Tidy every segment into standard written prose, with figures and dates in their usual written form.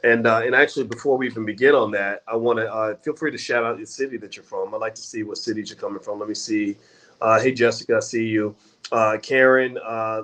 And actually, before we even begin on that, I want to feel free to shout out the city that you're from. I'd like to see what cities you're coming from. Let me see. Hey, Jessica, I see you. Karen,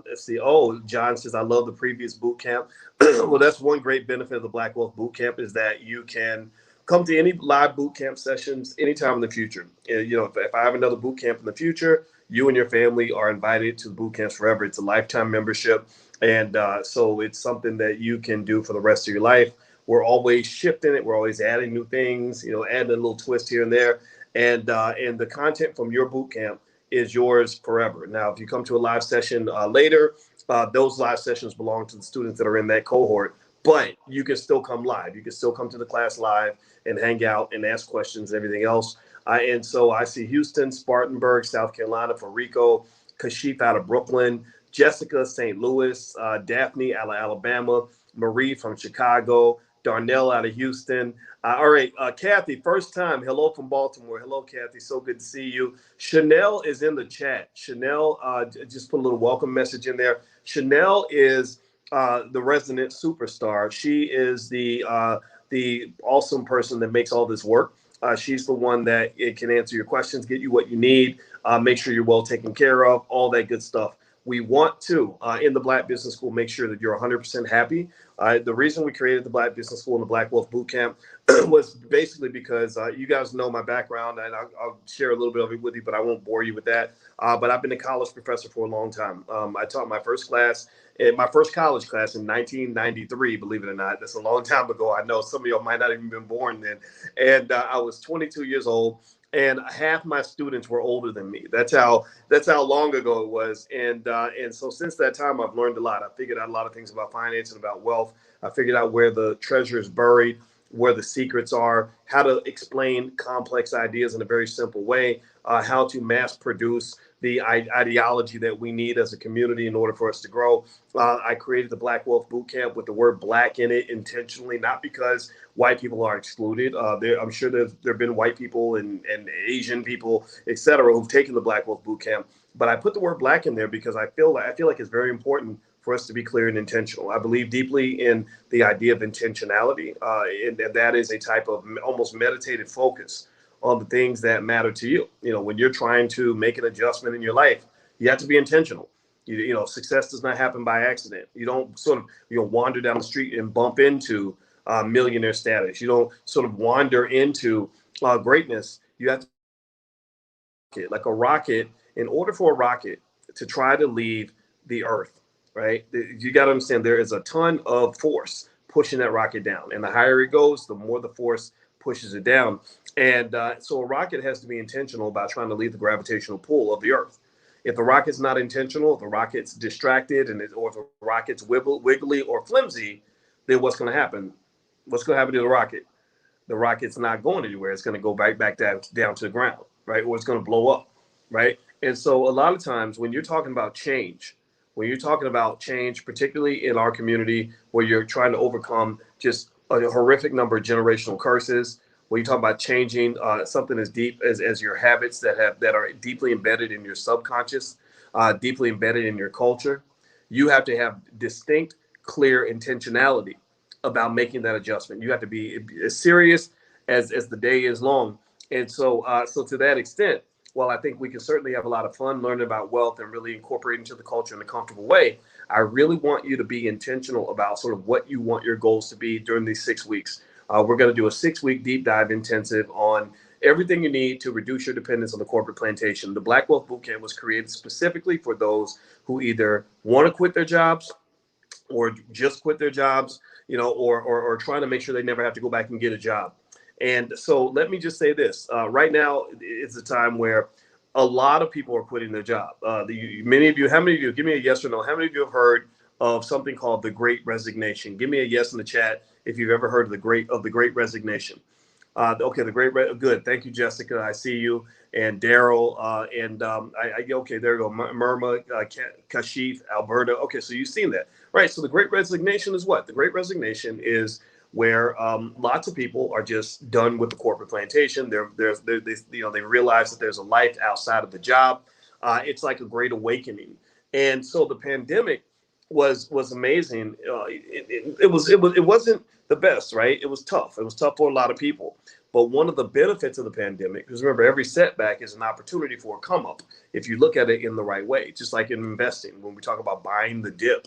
let's see. Oh, John says, I love the previous boot camp. Well, that's one great benefit of the Black Wealth Bootcamp is that you can come to any live boot camp sessions anytime in the future. If I have another boot camp in the future, you and your family are invited to the boot camps forever. It's a lifetime membership. And so it's something that you can do for the rest of your life. We're always shifting it. We're always adding new things, adding a little twist here and there. And the content from your boot camp is yours forever. Now, if you come to a live session later, those live sessions belong to the students that are in that cohort, but you can still come live. You can still come to the class live and hang out and ask questions and everything else. And so I see Houston, Spartanburg, South Carolina, Rico, Kashif out of Brooklyn, Jessica, St. Louis, Daphne out of Alabama, Marie from Chicago, Darnell out of Houston. All right, Kathy, first time. Hello from Baltimore. Hello, Kathy. So good to see you. Chanel is in the chat. Chanel, just put a little welcome message in there. Chanel is the resident superstar. She is the awesome person that makes all this work. She's the one that it can answer your questions, get you what you need, make sure you're well taken care of, all that good stuff. We want to, in the Black Business School, make sure that you're 100% happy. The reason we created the Black Business School and the Black Wealth Bootcamp was basically because you guys know my background, and I'll share a little bit of it with you, but I won't bore you with that. But I've been a college professor for a long time. I taught my first college class in 1993, believe it or not. That's a long time ago. I know some of y'all might not even been born then. And I was 22 years old, and half my students were older than me. That's how long ago it was. And so since that time, I've learned a lot. I figured out a lot of things about finance and about wealth. I figured out where the treasure is buried, where the secrets are, how to explain complex ideas in a very simple way, how to mass produce the ideology that we need as a community in order for us to grow. I created the Black Wealth Bootcamp with the word Black in it intentionally, not because white people are excluded. I'm sure there have been white people and Asian people, et cetera, who've taken the Black Wealth Bootcamp. But I put the word Black in there because I feel like it's very important for us to be clear and intentional. I believe deeply in the idea of intentionality, and that is a type of almost meditative focus on the things that matter to you. When you're trying to make an adjustment in your life, you have to be intentional. Success does not happen by accident. You don't sort of wander down the street and bump into millionaire status. You don't sort of wander into greatness. You have to like a rocket. In order for a rocket to try to leave the Earth, right? You got to understand there is a ton of force pushing that rocket down, and the higher it goes, the more the force pushes it down. And so a rocket has to be intentional about trying to leave the gravitational pull of the Earth. If the rocket's not intentional, if the rocket's distracted, or if the rocket's wiggly or flimsy, then what's going to happen? What's going to happen to the rocket? The rocket's not going anywhere. It's going to go back down to the ground, right? Or it's going to blow up, right? And so a lot of times when you're talking about change, particularly in our community where you're trying to overcome just a horrific number of generational curses, when you talk about changing something as deep as your habits that are deeply embedded in your subconscious, deeply embedded in your culture, you have to have distinct, clear intentionality about making that adjustment. You have to be as serious as the day is long. And so to that extent, while I think we can certainly have a lot of fun learning about wealth and really incorporate into the culture in a comfortable way, I really want you to be intentional about sort of what you want your goals to be during these 6 weeks. We're going to do a 6-week deep dive intensive on everything you need to reduce your dependence on the corporate plantation. The Black Wealth Bootcamp was created specifically for those who either want to quit their jobs or just quit their jobs, or trying to make sure they never have to go back and get a job. And so let me just say this. Right now, it's a time where a lot of people are quitting their job. How many of you, give me a yes or no, how many of you have heard of something called the Great Resignation? Give me a yes in the chat if you've ever heard of the Great Resignation. Okay, good. Thank you, Jessica. I see you. And Daryl, okay, there you go. Myrma, Kashif, Alberta. Okay, so you've seen that. Right, so the Great Resignation is what? The Great Resignation is where lots of people are just done with the corporate plantation. They realize that there's a life outside of the job. It's like a great awakening. And so the pandemic was amazing. It wasn't the best, right? It was tough. It was tough for a lot of people. But one of the benefits of the pandemic, because remember, every setback is an opportunity for a come up if you look at it in the right way. Just like in investing, when we talk about buying the dip,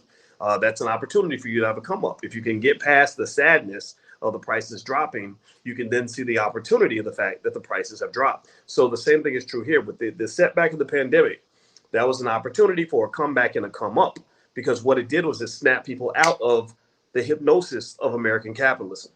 that's an opportunity for you to have a come up. If you can get past the sadness of the prices dropping, you can then see the opportunity of the fact that the prices have dropped. So the same thing is true here with the setback of the pandemic. That was an opportunity for a comeback and a come up, because what it did was it snapped people out of the hypnosis of American capitalism.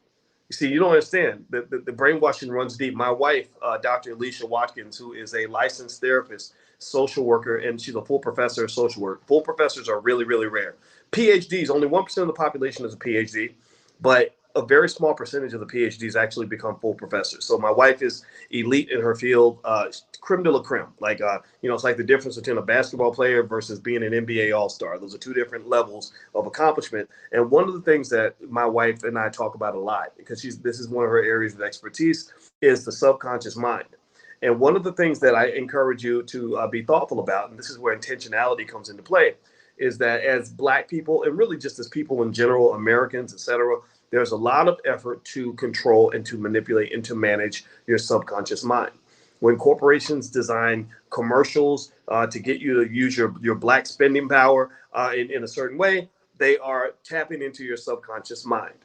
You see, you don't understand. The brainwashing runs deep. My wife, Dr. Boyce Watkins, who is a licensed therapist, social worker, and she's a full professor of social work. Full professors are really, really rare. PhDs, only 1% of the population is a PhD, but a very small percentage of the PhDs actually become full professors. So my wife is elite in her field, creme de la creme. Like, it's like the difference between a basketball player versus being an NBA All-Star. Those are two different levels of accomplishment. And one of the things that my wife and I talk about a lot, because this is one of her areas of expertise, is the subconscious mind. And one of the things that I encourage you to be thoughtful about, and this is where intentionality comes into play, is that as Black people, and really just as people in general, Americans, et cetera, there's a lot of effort to control and to manipulate and to manage your subconscious mind. When corporations design commercials to get you to use your Black spending power in a certain way, they are tapping into your subconscious mind.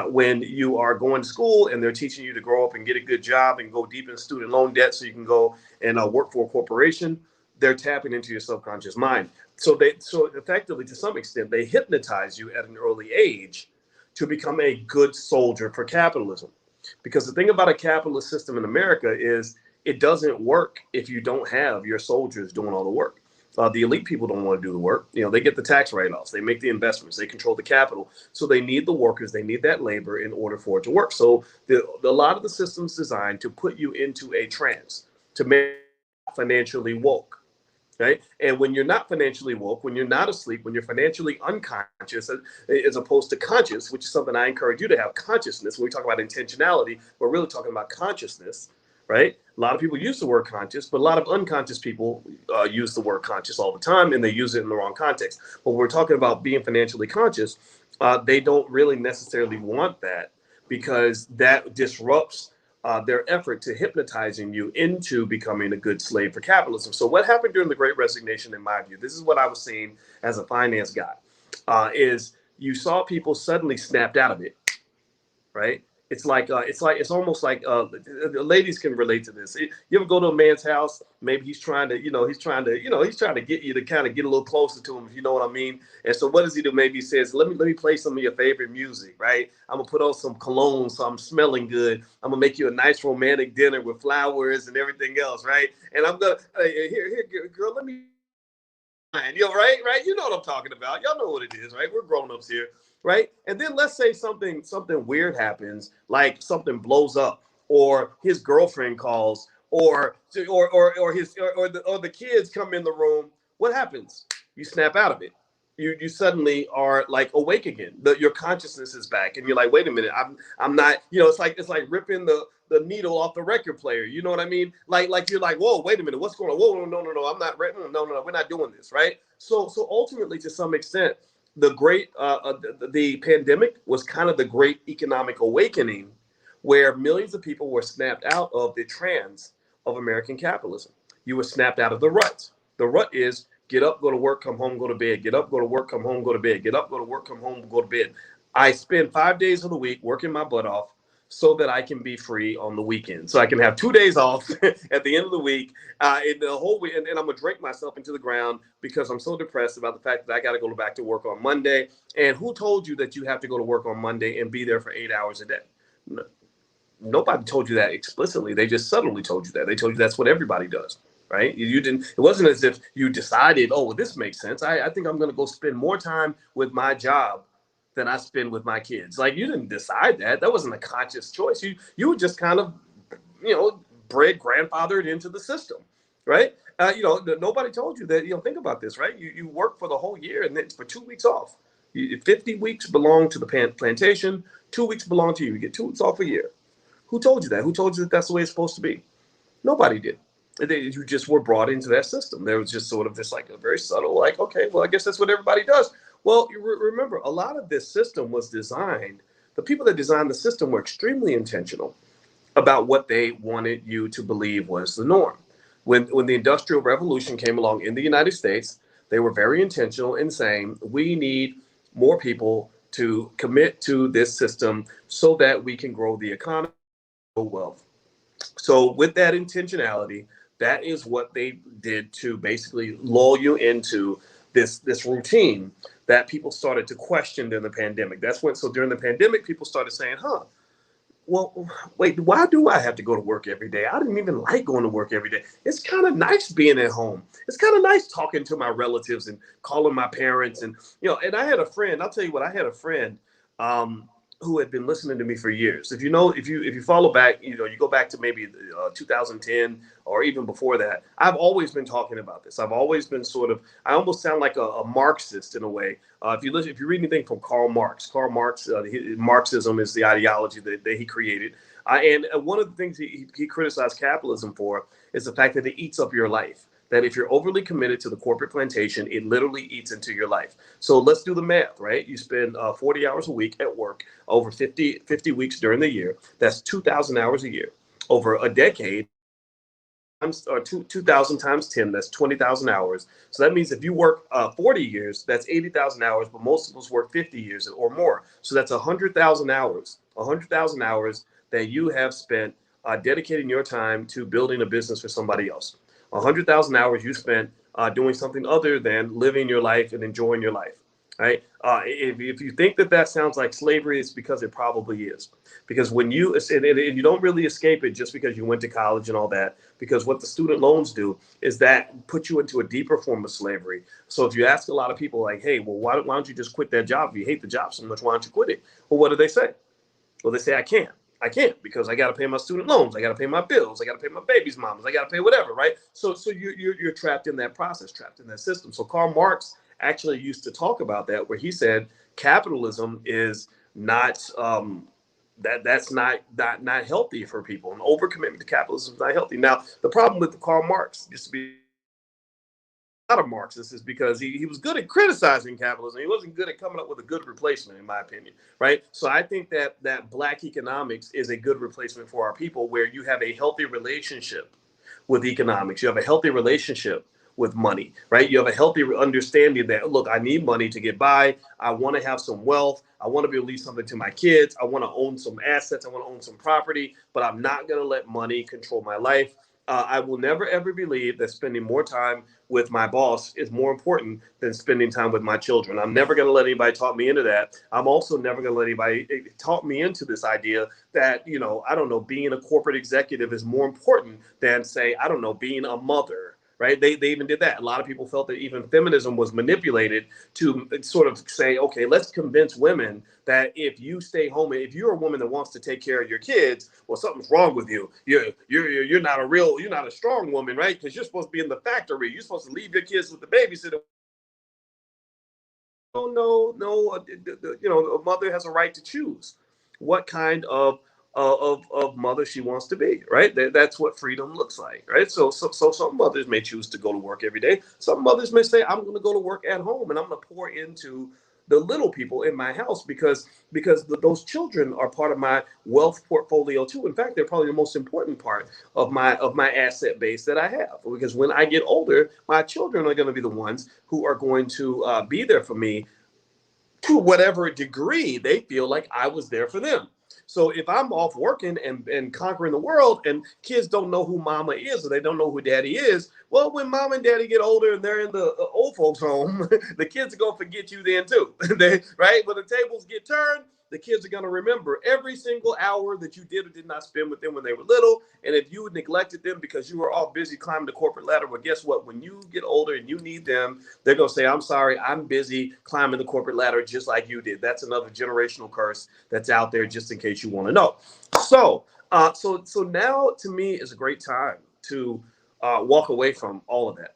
When you are going to school and they're teaching you to grow up and get a good job and go deep in student loan debt so you can go and work for a corporation, they're tapping into your subconscious mind. So effectively, to some extent, they hypnotize you at an early age to become a good soldier for capitalism. Because the thing about a capitalist system in America is it doesn't work if you don't have your soldiers doing all the work. The elite people don't want to do the work. They get the tax write-offs, they make the investments, they control the capital. So they need the workers, they need that labor in order for it to work. So a lot of the systems designed to put you into a trance, to make you financially woke. Right. And when you're not financially woke, when you're not asleep, when you're financially unconscious, as opposed to conscious, which is something I encourage you to have consciousness. When we talk about intentionality, we're really talking about consciousness. Right. A lot of people use the word conscious, but a lot of unconscious people use the word conscious all the time, and they use it in the wrong context. But when we're talking about being financially conscious, they don't really necessarily want that, because that disrupts their effort to hypnotizing you into becoming a good slave for capitalism. So what happened during the Great Resignation, in my view, this is what I was seeing as a finance guy, is you saw people suddenly snapped out of it, right? It's almost like ladies can relate to this. You ever go to a man's house? Maybe he's trying to get you to kind of get a little closer to him, if you know what I mean. And so what does he do? Maybe he says, let me play some of your favorite music, right? I'm gonna put on some cologne so I'm smelling good. I'm gonna make you a nice romantic dinner with flowers and everything else, right? And I'm gonna here, girl, let me. Right. You know what I'm talking about. Y'all know what it is, right? We're grown-ups here, right? And then let's say something weird happens, like something blows up, or his girlfriend calls, or the kids come in the room. What happens? You snap out of it. You suddenly are like awake again. Your consciousness is back, and you're like, wait a minute, I'm not. It's like ripping the needle off the record player. You know what I mean? Like you're like, whoa, wait a minute, what's going on? Whoa, no, I'm not. No, we're not doing this, right? So ultimately, to some extent, the pandemic was kind of the great economic awakening, where millions of people were snapped out of the trance of American capitalism. You were snapped out of the rut. The rut is get up, go to work, come home, go to bed. Get up, go to work, come home, go to bed. Get up, go to work, come home, go to bed. I spend 5 days of the week working my butt off so that I can be free on the weekend. So I can have 2 days off at the end of the week, in the whole week, and I'm gonna drink myself into the ground because I'm so depressed about the fact that I got to go back to work on Monday. And who told you that you have to go to work on Monday and be there for 8 hours a day? No, nobody told you that explicitly. They just subtly told you that. They told you that's what everybody does. Right? You didn't. It wasn't as if you decided, oh, well, this makes sense. I think I'm going to go spend more time with my job than I spend with my kids. Like, you didn't decide that. That wasn't a conscious choice. You were just kind of, grandfathered into the system, right? Nobody told you that. Think about this, right? You work for the whole year and then for 2 weeks off. 50 weeks belong to the plantation. 2 weeks belong to you. You get 2 weeks off a year. Who told you that? Who told you that that's the way it's supposed to be? Nobody did. You just were brought into that system. There was just sort of this like a very subtle, like, okay, well, I guess that's what everybody does. Well, you remember, a lot of this system was designed, the people that designed the system were extremely intentional about what they wanted you to believe was the norm. When the Industrial Revolution came along in the United States, they were very intentional in saying we need more people to commit to this system so that we can grow the economy, grow wealth. So with that intentionality, that is what they did to basically lull you into this routine that people started to question during the pandemic. That's when, so during the pandemic, people started saying, huh, well, wait, why do I have to go to work every day? I didn't even like going to work every day. It's kind of nice being at home. It's kind of nice talking to my relatives and calling my parents. And, and I had a friend, I'll tell you what, I had a friend um, who had been listening to me for years. If you know, if you follow back, you go back to maybe 2010 or even before that, I've always been talking about this. I've always been sort of, I almost sound like a Marxist in a way. If you read anything from Karl Marx, Marxism is the ideology that he created. And one of the things he criticized capitalism for is the fact that it eats up your life. That if you're overly committed to the corporate plantation, it literally eats into your life. So let's do the math, right? You spend 40 hours a week at work over 50 weeks during the year. That's 2,000 hours a year. Over a decade, times 2,000 times 10, that's 20,000 hours. So that means if you work 40 years, that's 80,000 hours, but most of us work 50 years or more. So that's 100,000 hours, 100,000 hours that you have spent dedicating your time to building a business for somebody else. 100,000 hours you spent doing something other than living your life and enjoying your life. Right? If you think that sounds like slavery, it's because it probably is. Because when and you don't really escape it just because you went to college and all that, because what the student loans do is that put you into a deeper form of slavery. So if you ask a lot of people like, hey, well, why don't you just quit that job? If you hate the job so much, why don't you quit it? Well, what do they say? Well, they say, I can't. I can't because I got to pay my student loans. I got to pay my bills. I got to pay my baby's mamas. I got to pay whatever, right? So you're trapped in that process, trapped in that system. So Karl Marx actually used to talk about that, where he said capitalism is not that's not healthy for people. An overcommitment to capitalism is not healthy. Now, the problem with Karl Marx, just to be not a Marxist, is because he was good at criticizing capitalism. He wasn't good at coming up with a good replacement, in my opinion, right? So I think that Black economics is a good replacement for our people, where you have a healthy relationship with economics. You have a healthy relationship with money, right? You have a healthy understanding that, look, I need money to get by. I want to have some wealth. I want to be able to leave something to my kids. I want to own some assets. I want to own some property, but I'm not going to let money control my life. I will never, ever believe that spending more time with my boss is more important than spending time with my children. I'm never going to let anybody talk me into that. I'm also never going to let anybody talk me into this idea that, I don't know, being a corporate executive is more important than, say, I don't know, being a mother. Right? They even did that. A lot of people felt that even feminism was manipulated to sort of say, okay, let's convince women that if you stay home, if you're a woman that wants to take care of your kids, well, something's wrong with you. You're not you're not a strong woman, right? Because you're supposed to be in the factory. You're supposed to leave your kids with the babysitter. Oh, no, a mother has a right to choose what kind of mother she wants to be, right? That's what freedom looks like, right? So some mothers may choose to go to work every day. Some mothers may say, I'm going to go to work at home and I'm going to pour into the little people in my house because those children are part of my wealth portfolio too. In fact, they're probably the most important part of my asset base that I have. Because when I get older, my children are going to be the ones who are going to be there for me to whatever degree they feel like I was there for them. So if I'm off working and conquering the world and kids don't know who mama is or they don't know who daddy is, well, when mom and daddy get older and they're in the old folks home, the kids are going to forget you then too. Right? When the tables get turned, the kids are going to remember every single hour that you did or did not spend with them when they were little. And if you neglected them because you were all busy climbing the corporate ladder, well, guess what? When you get older and you need them, they're going to say, I'm sorry, I'm busy climbing the corporate ladder just like you did. That's another generational curse that's out there, just in case you want to know. So now to me is a great time to walk away from all of that.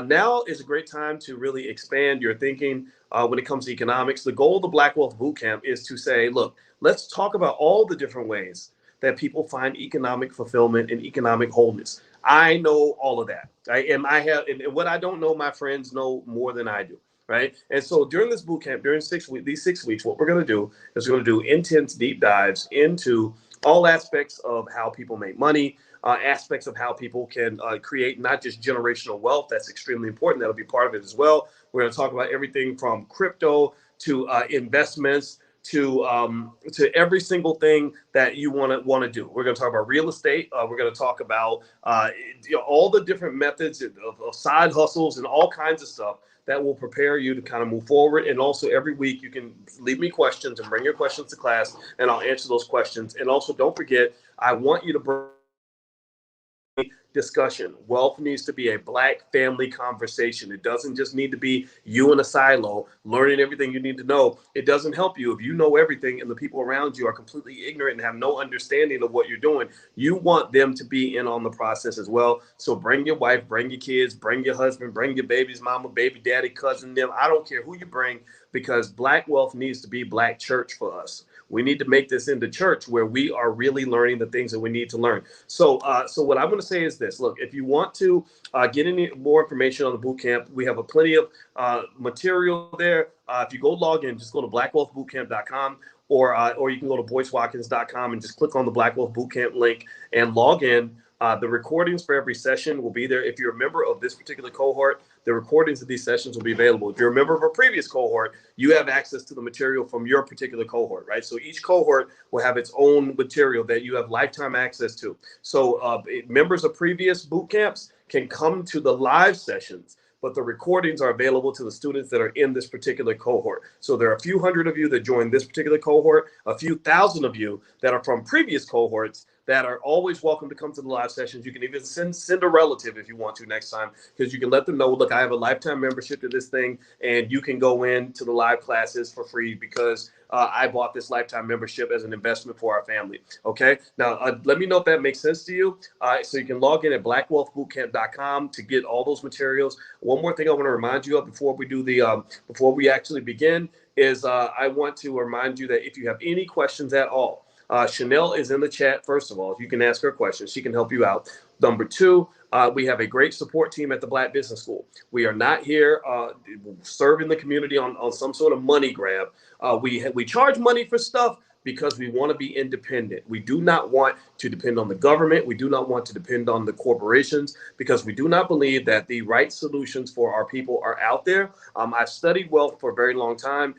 Now is a great time to really expand your thinking when it comes to economics. The goal of the Black Wealth Bootcamp is to say, look, let's talk about all the different ways that people find economic fulfillment and economic wholeness. I know all of that. Right? And I have, and what I don't know, my friends know more than I do. right? And so during this boot camp, during these 6 weeks, what we're going to do is we're going to do intense deep dives into all aspects of how people make money, aspects of how people can create not just generational wealth. That's extremely important. That'll be part of it as well. We're going to talk about everything from crypto to investments to every single thing that you want to do. We're going to talk about real estate. We're going to talk about all the different methods of side hustles and all kinds of stuff that will prepare you to kind of move forward. And also every week you can leave me questions and bring your questions to class and I'll answer those questions. And also don't forget, I want you to bring discussion. Wealth needs to be a Black family conversation. It doesn't just need to be you in a silo learning everything you need to know. It doesn't help you if you know everything and the people around you are completely ignorant and have no understanding of what you're doing. You want them to be in on the process as well. So bring your wife, bring your kids, bring your husband, bring your baby's mama, baby daddy, cousin, them. I don't care who you bring, because Black wealth needs to be Black church for us. We need to make this into church where we are really learning the things that we need to learn. So what I'm going to say is this. Look, if you want to get any more information on the boot camp, we have plenty of material there. If you go log in, just go to blackwealthbootcamp.com, or you can go to boycewatkins.com and just click on the Black Wealth Bootcamp link and log in. The recordings for every session will be there. If you're a member of this particular cohort, the recordings of these sessions will be available. If you're a member of a previous cohort, you have access to the material from your particular cohort, right? So each cohort will have its own material that you have lifetime access to. So members of previous boot camps can come to the live sessions, but the recordings are available to the students that are in this particular cohort. So there are a few hundred of you that joined this particular cohort, a few thousand of you that are from previous cohorts that are always welcome to come to the live sessions. You can even send a relative if you want to next time, because you can let them know, look, I have a lifetime membership to this thing, and you can go in to the live classes for free because I bought this lifetime membership as an investment for our family. Okay. Now, let me know if that makes sense to you. So you can log in at blackwealthbootcamp.com to get all those materials. One more thing I want to remind you of before we do before we actually begin is I want to remind you that if you have any questions at all, Chanel is in the chat. First of all, you can ask her questions. She can help you out. Number two, we have a great support team at the Black Business School. We are not here serving the community on some sort of money grab. We charge money for stuff because we want to be independent. We do not want to depend on the government. We do not want to depend on the corporations, because we do not believe that the right solutions for our people are out there. I've studied wealth for a very long time.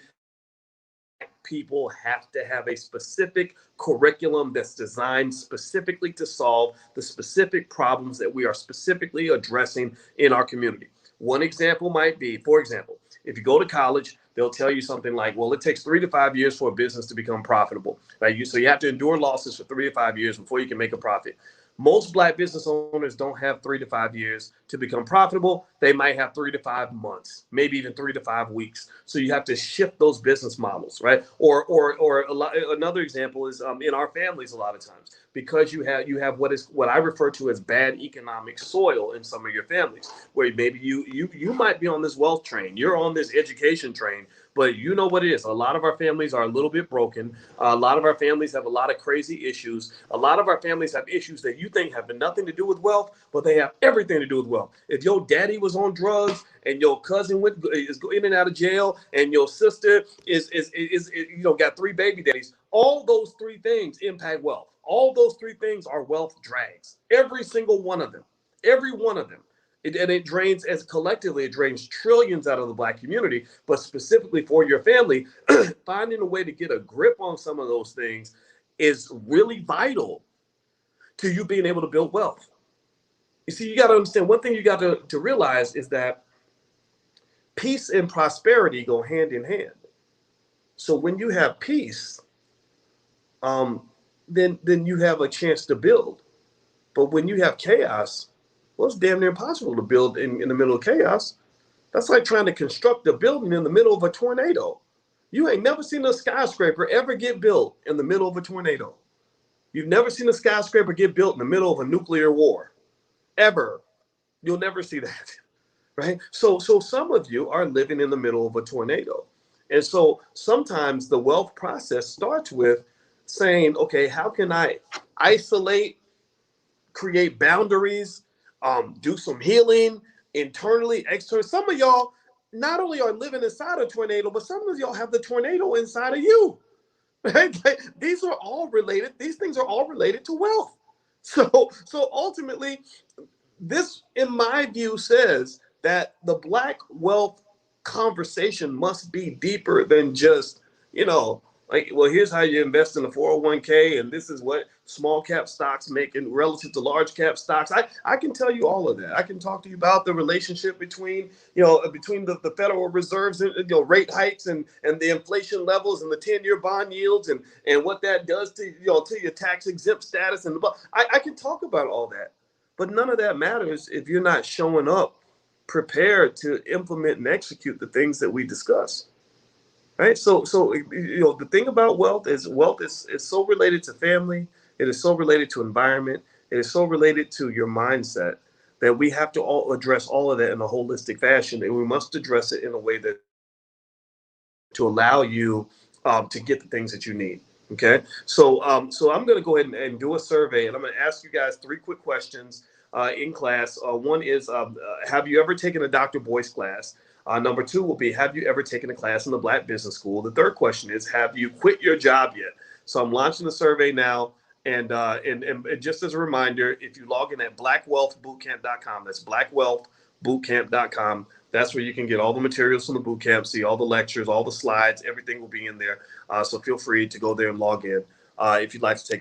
People have to have a specific curriculum that's designed specifically to solve the specific problems that we are specifically addressing in our community. One example might be, for example, if you go to college, they'll tell you something like, well, it takes 3 to 5 years for a business to become profitable, right? So you have to endure losses for 3 to 5 years before you can make a profit. Most Black business owners don't have 3 to 5 years to become profitable. They might have 3 to 5 months, maybe even 3 to 5 weeks. So you have to shift those business models, right? Another example is in our families. A lot of times, because you have what I refer to as bad economic soil in some of your families, where maybe you might be on this wealth train, you're on this education train, but you know what it is. A lot of our families are a little bit broken. A lot of our families have a lot of crazy issues. A lot of our families have issues that you think have nothing to do with wealth, but they have everything to do with wealth. If your daddy was on drugs and your cousin is in and out of jail, and your sister is got 3 baby daddies, all those 3 things impact wealth. All those 3 things are wealth drags. Every single one of them. Every one of them. It drains, as collectively, it drains trillions out of the Black community. But specifically for your family, finding a way to get a grip on some of those things is really vital to you being able to build wealth. You see, you got to understand, one thing you got to realize is that peace and prosperity go hand in hand. So when you have peace, then you have a chance to build. But when you have chaos, well, it's damn near impossible to build in the middle of chaos. That's like trying to construct a building in the middle of a tornado. You ain't never seen a skyscraper ever get built in the middle of a tornado. You've never seen a skyscraper get built in the middle of a nuclear war, ever. You'll never see that, right? So some of you are living in the middle of a tornado. And so sometimes the wealth process starts with saying, okay, how can I isolate, create boundaries, do some healing internally, externally? Some of y'all, not only are living inside a tornado, but some of y'all have the tornado inside of you. Right? These are all related. These things are all related to wealth. So ultimately, this, in my view, says that the Black wealth conversation must be deeper than just, like, well, here's how you invest in a 401k, and this is what small cap stocks make in relative to large cap stocks. I can tell you all of that. I can talk to you about the relationship between, between the Federal Reserve's, rate hikes and the inflation levels and the 10-year bond yields and what that does to, to your tax exempt status. And I can talk about all that. But none of that matters if you're not showing up prepared to implement and execute the things that we discuss. Right? So the thing about wealth is so related to family, it is so related to environment, it is so related to your mindset that we have to all address all of that in a holistic fashion, and we must address it in a way that to allow you to get the things that you need. Okay, so I'm going to go ahead and do a survey, and I'm going to ask you guys three quick questions in class. One is, have you ever taken a Dr. Boyce class? Number two will be, have you ever taken a class in the Black Business School? The third question is, have you quit your job yet? So I'm launching the survey now. And just as a reminder, if you log in at blackwealthbootcamp.com, that's blackwealthbootcamp.com. That's where you can get all the materials from the boot camp, see all the lectures, all the slides, everything will be in there. So feel free to go there and log in if you'd like to take